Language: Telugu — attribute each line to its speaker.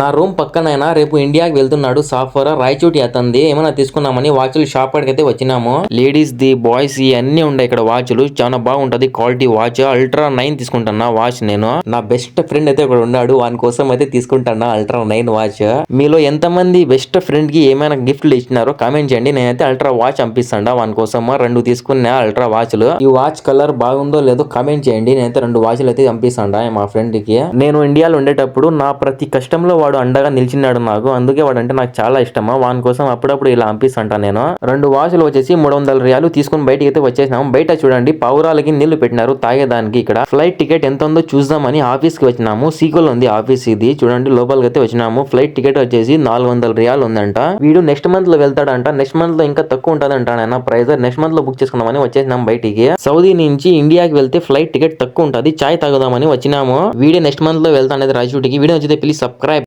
Speaker 1: నా రూమ్ పక్కనైనా రేపు ఇండియాకి వెళ్తున్నాడు సాఫర్ రాయచోటి అతంది ఏమైనా తీసుకున్నామని వాచ్లు షాప్ కాడికి అయితే వచ్చినాము. లేడీస్ ది బాయ్స్ అన్ని ఉన్నాయి ఇక్కడ వాచ్లు చాలా బాగుంటది క్వాలిటీ వాచ్. అల్ట్రా 9 తీసుకుంటున్నా వాచ్ నేను. నా బెస్ట్ ఫ్రెండ్ అయితే ఇక్కడ ఉన్నాడు వాని కోసం అయితే తీసుకుంటున్నా అల్ట్రా 9 వాచ్. మీలో ఎంత మంది బెస్ట్ ఫ్రెండ్ కి ఏమైనా గిఫ్ట్లు ఇచ్చినారో కామెంట్ చేయండి. నేనైతే అల్ట్రా వాచ్ పంపిస్తాను వాని కోసం. 2 తీసుకున్నా అల్ట్రా వాచ్లు. ఈ వాచ్ కలర్ బాగుందో లేదో కామెంట్ చేయండి. నేనైతే 2 వాచ్లు అయితే పంపిస్తాను మా ఫ్రెండ్ కి. నేను ఇండియాలో ఉండేటప్పుడు నా ప్రతి కష్టంలో వాడు అండగా నిలిచినాడు నాకు. అందుకే వాడు అంటే నాకు చాలా ఇష్టమా. వాని కోసం అప్పుడప్పుడు ఇలా పంపిస్తుంటా నేను. 2 వాచ్లు వచ్చేసి 300 రియాలు తీసుకుని బయటికి అయితే వచ్చేసినాము. బయట చూడండి పావురాలకి నీళ్లు పెట్టినారు తాగేదానికి. ఇక్కడ ఫ్లైట్ టికెట్ ఎంత ఉందో చూద్దామని ఆఫీస్ కి వచ్చినాము. సీకోల్ ఉంది ఆఫీస్ ఇది. చూడండి లోపలికి అయితే వచ్చినాము. ఫ్లైట్ టికెట్ వచ్చేసి 400 రియాలు ఉందంట. వీడు నెక్స్ట్ మంత్ లో వెళ్తాడంట. నెక్స్ట్ మంత్ లో ఇంకా తక్కువ ఉంటదంట ఆయన ప్రైస్. నెక్స్ట్ మంత్ లో బుక్ చేసుకుందామని వచ్చేసినాం బయటికి. సౌదీ నుంచి ఇండియాకి వెళ్తే ఫ్లైట్ టికెట్ తక్కువ ఉంటది. చాయ్ తాగుదామని వచ్చినాము. వీడియో నెక్స్ట్ మంత్ లో వెళ్తానేది రాయచోటికి. వీడియో నచ్చితే ప్లీజ్ సబ్స్క్రైబ్.